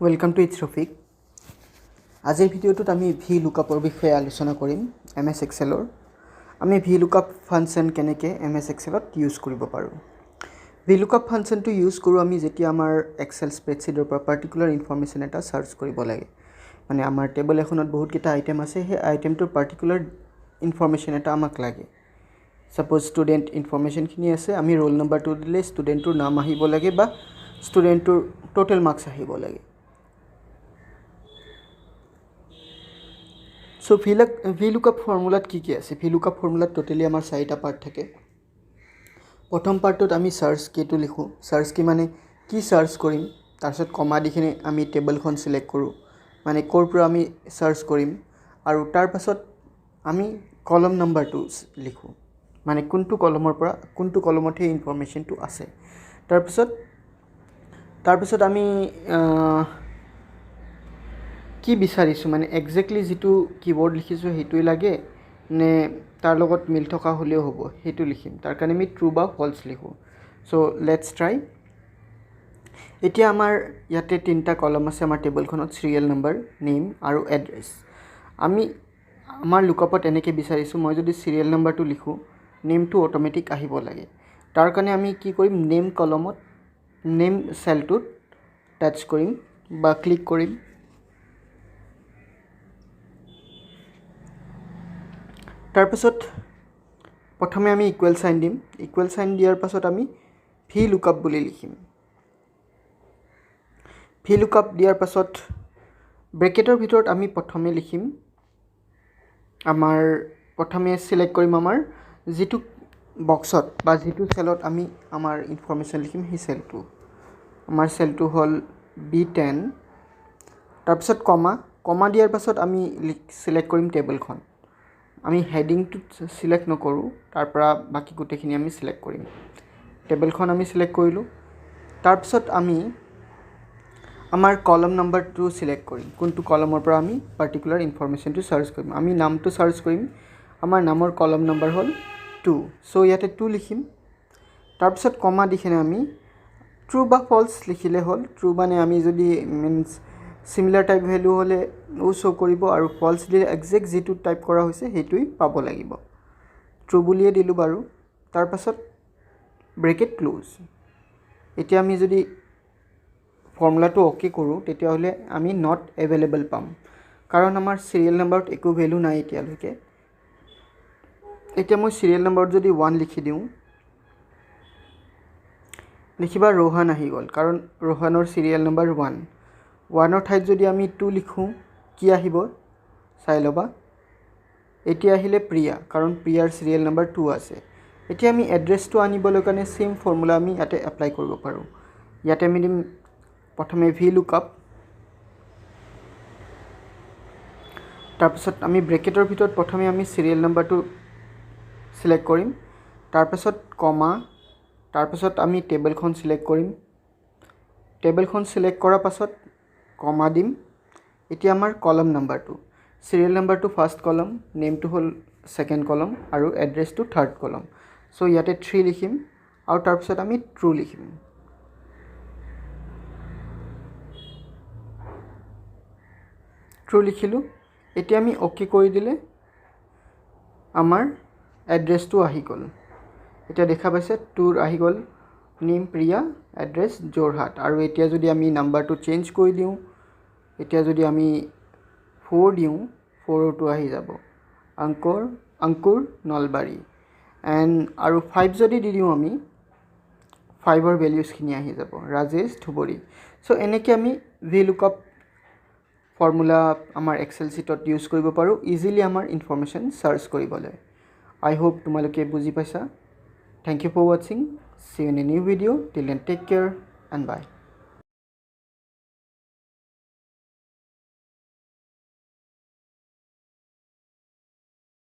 Welcome to It's Rafik. আজিৰ ভিডিঅ'টোত আমি VLOOKUPৰ বিষয়ে আলোচনা কৰিম MS Excelৰ। আমি VLOOKUP ফাংচন কেনেকৈ MS Excelত ইউজ কৰিব পাৰোঁ। VLOOKUP ফাংচনটো ইউজ কৰোঁ আমি যেতিয়া আমাৰ Excel স্প্ৰেডশ্বিটৰ পৰা পাৰ্টিকুলাৰ ইনফৰমেশ্যন এটা সাৰ্চ কৰিব লাগে। মানে আমাৰ টেবল এখনত বহুত কেইটা আইটেম আছে, সেই আইটেমটোৰ পাৰ্টিকুলাৰ ইনফৰমেশ্যন এটা আমাক লাগে। সাপোজ ষ্টুডেণ্ট ইনফৰমেশ্যনখিনি আছে, আমি ৰোল নম্বৰটো দিলে ষ্টুডেণ্টৰ নাম আহিব লাগে বা ষ্টুডেণ্টৰ টোটেল মাৰ্কছ আহিব লাগে। সো VLOOKUP ফৰ্মুলাত কি আছে? VLOOKUP ফৰ্মুলাত টোটেলি আমাৰ 4টা পাৰ্ট থাকে। প্ৰথম পাৰ্টত আমি সাৰ্চ কিটো লিখোঁ। সাৰ্চ কি মানে কি সাৰ্চ কৰিম, তাৰপিছত কমা দিখিনি আমি টেবলখন সিলেক্ট কৰোঁ, মানে ক'ৰ পৰা আমি সাৰ্চ কৰিম, আৰু তাৰপাছত আমি কলম নম্বৰটো লিখোঁ, মানে কোনটো কলমৰ পৰা কোনটো কলমত সেই ইনফৰমেশ্যনটো আছে। তাৰপিছত আমি কি বিচাৰিছোঁ, মানে একজেক্টলি যিটো কিৱৰ্ড লিখিছোঁ সেইটোৱে লাগে নে তাৰ লগত মিল থকা হ'লেও হ'ব, সেইটো লিখিম। তাৰ কাৰণে আমি ট্ৰু বা ফলছ লিখোঁ। চ' লেটছ ট্ৰাই। এতিয়া আমাৰ ইয়াতে 3টা কলম আছে আমাৰ টেবলখনত, চিৰিয়েল নম্বৰ, নেম আৰু এড্ৰেছ। আমি আমাৰ লুকআপত এনেকৈ বিচাৰিছোঁ, মই যদি চিৰিয়েল নম্বৰটো লিখোঁ নেমটো অট'মেটিক আহিব লাগে। তাৰ কাৰণে আমি কি কৰিম, নেম কলমত নেম চেলটোত টাচ কৰিম বা ক্লিক কৰিম। তাৰপাছত প্ৰথমে আমি ইকুৱেল চাইন দিম। ইকুৱেল চাইন দিয়াৰ পাছত আমি VLOOKUP বুলি লিখিম। VLOOKUP দিয়াৰ পাছত ব্ৰেকেটৰ ভিতৰত আমি প্ৰথমে লিখিম, প্ৰথমে চিলেক্ট কৰিম আমাৰ যিটো বক্সত বা যিটো চেলত আমি আমাৰ ইনফৰমেশ্যন লিখিম সেই চেলটো। আমাৰ চেলটো হ'ল B10। তাৰপিছত কমা দিয়াৰ পাছত আমি চিলেক্ট কৰিম টেবলখন। আমি হেডিংটো সিলেক্ট নকৰোঁ, তাৰ পৰা বাকী গোটেইখিনি আমি সিলেক্ট কৰিম। টেবলখন আমি সিলেক্ট কৰিলোঁ। তাৰপিছত আমি আমাৰ কলম নম্বৰটো সিলেক্ট কৰিম, কোনটো কলমৰ পৰা আমি পাৰ্টিকুলাৰ ইনফৰমেশ্যনটো সাৰ্চ কৰিম। আমি নামটো সাৰ্চ কৰিম, আমাৰ নামৰ কলম নম্বৰ হ'ল 2। চ' ইয়াতে 2 লিখিম। তাৰপিছত কমা দিখিনি আমি ট্ৰু বা ফলছ লিখিলে হ'ল। ট্ৰু মানে আমি যদি চিমিলাৰ টাইপ ভেলু হ'লে শ্ব' কৰিব, আৰু ফলছ দিলে একজেক্ট যিটো টাইপ কৰা হৈছে সেইটোৱেই পাব লাগিব। ট্ৰু বুলিয়ে দিলোঁ বাৰু। তাৰপাছত ব্ৰেকেট ক্লোজ। এতিয়া আমি যদি ফৰ্মুলাটো অ'কে কৰোঁ, তেতিয়াহ'লে আমি নট এভেইলেবল পাম, কাৰণ আমাৰ চিৰিয়েল নম্বৰত একো ভেলু নাই এতিয়ালৈকে। এতিয়া মই চিৰিয়েল নম্বৰত যদি 1 লিখি দিওঁ, লিখিবা ৰোহান আহি গ'ল, কাৰণ ৰোহানৰ চিৰিয়েল নম্বৰ 1। 1ৰ ঠাইত যদি আমি 2 লিখোঁ, কি আহিব চাই ল'বা। এতিয়া আহিলে প্ৰিয়া, কাৰণ প্ৰিয়াৰ চিৰিয়েল নম্বৰ 2 আছে। এতিয়া আমি এড্ৰেছটো আনিবলৈ কাৰণে সেম ফৰ্মুলা আমি ইয়াতে এপ্লাই কৰিব পাৰোঁ। ইয়াতে আমি দিম প্ৰথমে VLOOKUP, তাৰপিছত আমি ব্ৰেকেটৰ ভিতৰত প্ৰথমে আমি চিৰিয়েল নম্বৰটো সিলেক্ট কৰিম, তাৰপিছত কমা, তাৰপিছত আমি টেবলখন সিলেক্ট কৰিম। টেবলখন সিলেক্ট কৰাৰ পাছত কমা দিম। এতিয়া আমাৰ কলম নম্বৰটো, চিৰিয়েল নম্বৰটো ফাৰ্ষ্ট কলম, নেমটো হ'ল ছেকেণ্ড কলম, আৰু এড্ৰেছটো থাৰ্ড কলম। চ' ইয়াতে 3 লিখিম, আৰু তাৰপিছত আমি ট্ৰু লিখিম। ট্ৰু লিখিলোঁ। এতিয়া আমি অ'কে কৰি দিলে আমাৰ এড্ৰেছটো আহি গ'ল। এতিয়া দেখা পাইছে 2 আহি গ'ল, নেম প্ৰিয়া, এড্ৰেছ যোৰহাট। আৰু এতিয়া যদি আমি নাম্বাৰটো চেঞ্জ কৰি দিওঁ, এতিয়া যদি আমি 4 দিওঁ, 4টো আহি যাব, অংকুৰ নলবাৰী। আৰু 5 যদি দি দিওঁ আমি, 5ৰ ভেলিউজখিনি আহি যাব, ৰাজেশ ধুবুৰী। চ' এনেকৈ আমি VLOOKUP ফৰ্মুলা আমাৰ এক্সেল শ্বীটত ইউজ কৰিব পাৰোঁ, ইজিলি আমাৰ ইনফৰমেশ্যন সাৰ্চ কৰিবলৈ। আই হোপ তোমালোকে বুজি পাইছা। Thank you for watching. See you in a new video. Till then, take care and bye.